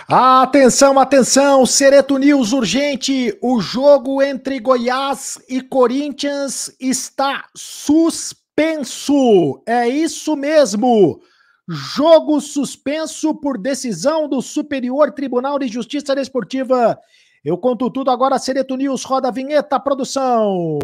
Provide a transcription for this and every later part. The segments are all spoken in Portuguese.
Atenção, atenção, Sereto News urgente, o jogo entre Goiás e Corinthians está suspenso, é isso mesmo, jogo suspenso por decisão do Superior Tribunal de Justiça Desportiva. Eu conto tudo agora, Sereto News, roda a vinheta, produção.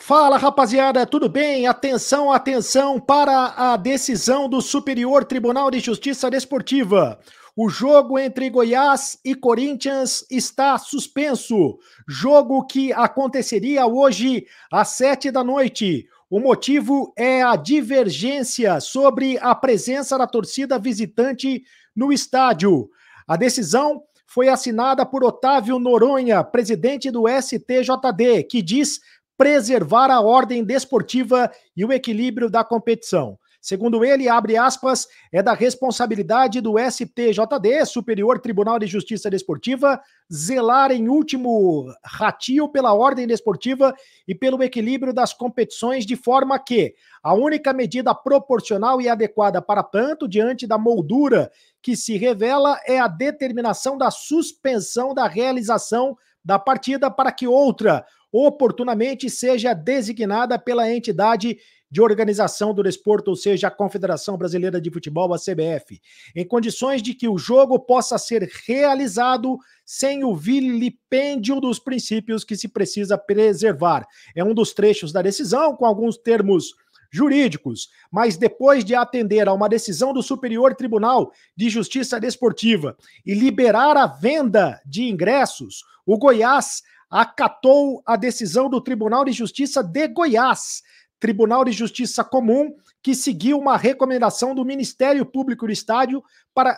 Fala, rapaziada, tudo bem? Atenção, atenção para a decisão do Superior Tribunal de Justiça Desportiva. O jogo entre Goiás e Corinthians está suspenso. Jogo que aconteceria hoje às 19h. O motivo é a divergência sobre a presença da torcida visitante no estádio. A decisão foi assinada por Otávio Noronha, presidente do STJD, que diz preservar a ordem desportiva e o equilíbrio da competição. Segundo ele, abre aspas, é da responsabilidade do STJD, Superior Tribunal de Justiça Desportiva, zelar em último ratio pela ordem desportiva e pelo equilíbrio das competições, de forma que a única medida proporcional e adequada para tanto, diante da moldura que se revela, é a determinação da suspensão da realização da partida para que outra oportunamente seja designada pela entidade de organização do desporto, ou seja, a Confederação Brasileira de Futebol, a CBF, em condições de que o jogo possa ser realizado sem o vilipêndio dos princípios que se precisa preservar. É um dos trechos da decisão, com alguns termos jurídicos, mas depois de atender a uma decisão do Superior Tribunal de Justiça Desportiva e liberar a venda de ingressos, o Goiás acatou a decisão do Tribunal de Justiça de Goiás, Tribunal de Justiça Comum, que seguiu uma recomendação do Ministério Público do Estado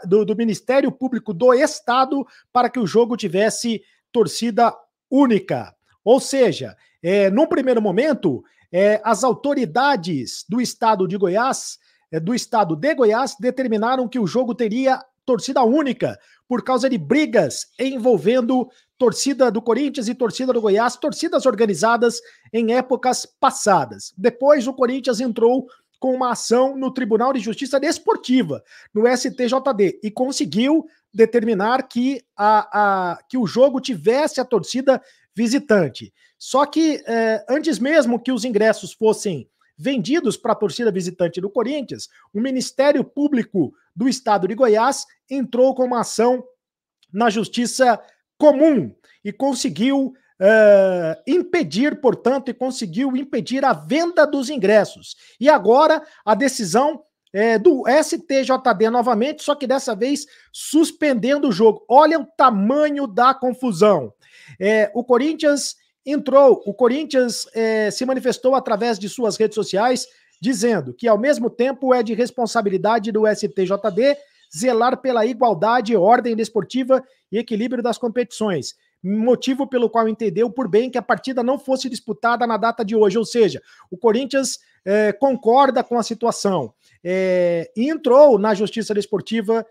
do Ministério Público do Estado para que o jogo tivesse torcida única. Ou seja, num primeiro momento, as autoridades do Estado de Goiás, determinaram que o jogo teria torcida única por causa de brigas envolvendo torcida do Corinthians e torcida do Goiás, torcidas organizadas em épocas passadas. Depois o Corinthians entrou com uma ação no Tribunal de Justiça Desportiva, no STJD, e conseguiu determinar que o jogo tivesse a torcida visitante. Só que antes mesmo que os ingressos fossem vendidos para a torcida visitante do Corinthians, o Ministério Público do Estado de Goiás entrou com uma ação na Justiça Comum e conseguiu impedir, portanto, a venda dos ingressos. E agora a decisão do STJD novamente, só que dessa vez suspendendo o jogo. Olha o tamanho da confusão. O Corinthians se manifestou através de suas redes sociais, dizendo que, ao mesmo tempo, é de responsabilidade do STJD zelar pela igualdade, ordem desportiva e equilíbrio das competições, motivo pelo qual entendeu por bem que a partida não fosse disputada na data de hoje, ou seja, o Corinthians concorda com a situação e entrou na Justiça Desportiva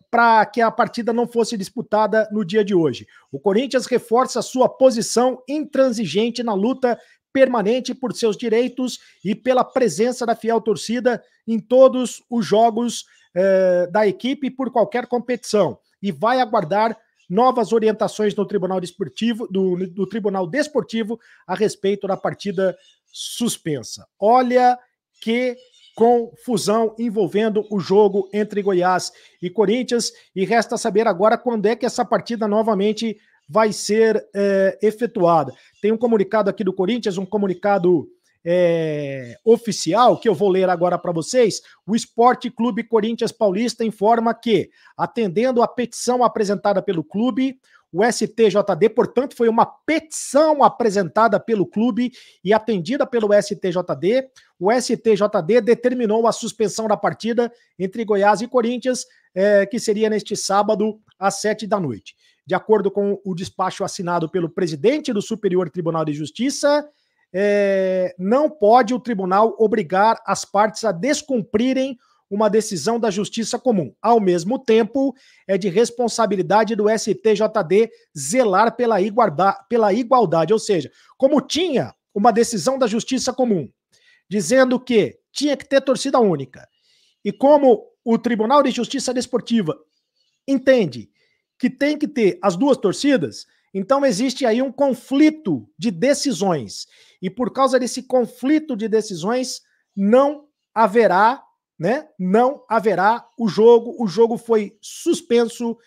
para que a partida não fosse disputada no dia de hoje. O Corinthians reforça sua posição intransigente na luta permanente por seus direitos e pela presença da fiel torcida em todos os jogos da equipe por qualquer competição, e vai aguardar novas orientações no Tribunal Desportivo, do Tribunal Desportivo a respeito da partida suspensa. Olha que confusão envolvendo o jogo entre Goiás e Corinthians, e resta saber agora quando é que essa partida novamente vai ser efetuada. Tem um comunicado aqui do Corinthians, um comunicado oficial, que eu vou ler agora para vocês. O Esporte Clube Corinthians Paulista informa que, atendendo a petição apresentada pelo clube, o STJD, portanto, foi uma petição apresentada pelo clube e atendida pelo STJD. O STJD determinou a suspensão da partida entre Goiás e Corinthians, que seria neste sábado, às 19h. De acordo com o despacho assinado pelo presidente do Superior Tribunal de Justiça, não pode o tribunal obrigar as partes a descumprirem uma decisão da Justiça Comum. Ao mesmo tempo, é de responsabilidade do STJD zelar pela igualdade, ou seja, como tinha uma decisão da Justiça Comum dizendo que tinha que ter torcida única, e como o Tribunal de Justiça Desportiva entende que tem que ter as duas torcidas, então existe aí um conflito de decisões. E por causa desse conflito de decisões, não haverá, né? Não haverá o jogo. O jogo foi suspenso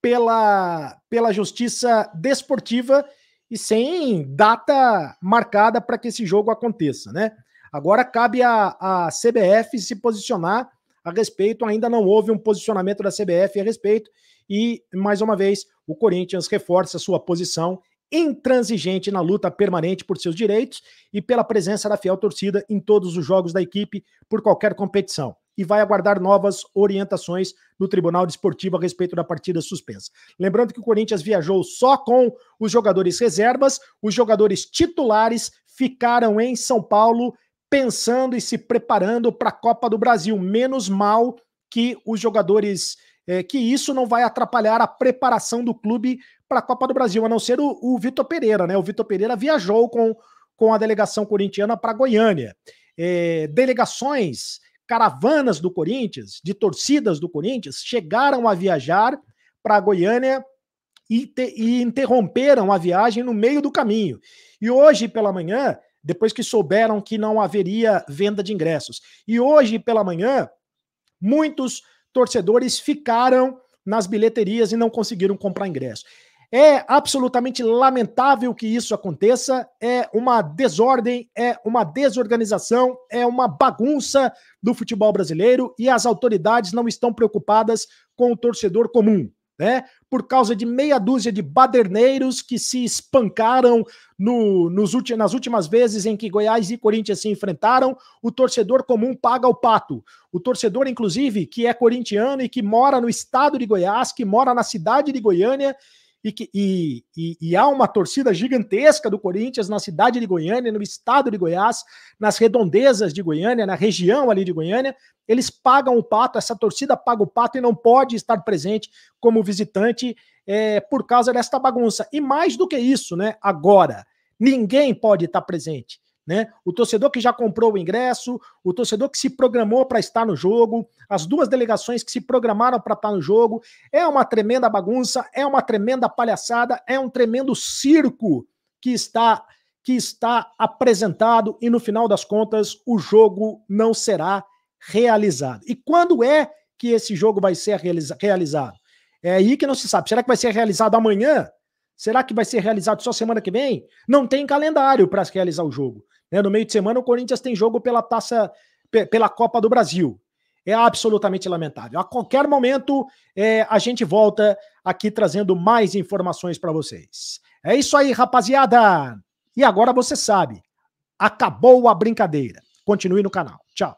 pela Justiça Desportiva e sem data marcada para que esse jogo aconteça, né? Agora cabe a CBF se posicionar a respeito. Ainda não houve um posicionamento da CBF a respeito. E, mais uma vez, o Corinthians reforça sua posição intransigente na luta permanente por seus direitos e pela presença da fiel torcida em todos os jogos da equipe por qualquer competição. E vai aguardar novas orientações do Tribunal Desportivo a respeito da partida suspensa. Lembrando que o Corinthians viajou só com os jogadores reservas, os jogadores titulares ficaram em São Paulo pensando e se preparando para a Copa do Brasil. Menos mal que os jogadores... que isso não vai atrapalhar a preparação do clube para a Copa do Brasil, a não ser o Vitor Pereira, né? O Vitor Pereira viajou com a delegação corintiana para Goiânia. Delegações, caravanas do Corinthians, de torcidas do Corinthians, chegaram a viajar para Goiânia e interromperam a viagem no meio do caminho. E hoje pela manhã, depois que souberam que não haveria venda de ingressos, e hoje pela manhã, muitos torcedores ficaram nas bilheterias e não conseguiram comprar ingresso. É absolutamente lamentável que isso aconteça, é uma desordem, é uma desorganização, é uma bagunça do futebol brasileiro e as autoridades não estão preocupadas com o torcedor comum, né? Por causa de meia dúzia de baderneiros que se espancaram nas últimas vezes em que Goiás e Corinthians se enfrentaram, o torcedor comum paga o pato. O torcedor, inclusive, que é corintiano e que mora no estado de Goiás, que mora na cidade de Goiânia, e há uma torcida gigantesca do Corinthians na cidade de Goiânia, no estado de Goiás, nas redondezas de Goiânia, na região ali de Goiânia, eles pagam o pato, essa torcida paga o pato e não pode estar presente como visitante por causa desta bagunça. E mais do que isso, né? Agora, ninguém pode estar presente, né? O torcedor que já comprou o ingresso, o torcedor que se programou para estar no jogo, as duas delegações que se programaram para estar no jogo, é uma tremenda bagunça, é uma tremenda palhaçada, é um tremendo circo que está apresentado e no final das contas o jogo não será realizado. E quando é que esse jogo vai ser realizado? É aí que não se sabe. Será que vai ser realizado amanhã? Será que vai ser realizado só semana que vem? Não tem calendário para realizar o jogo. No meio de semana, o Corinthians tem jogo pela Copa do Brasil. É absolutamente lamentável. A qualquer momento, a gente volta aqui trazendo mais informações para vocês. É isso aí, rapaziada. E agora você sabe, acabou a brincadeira. Continue no canal. Tchau.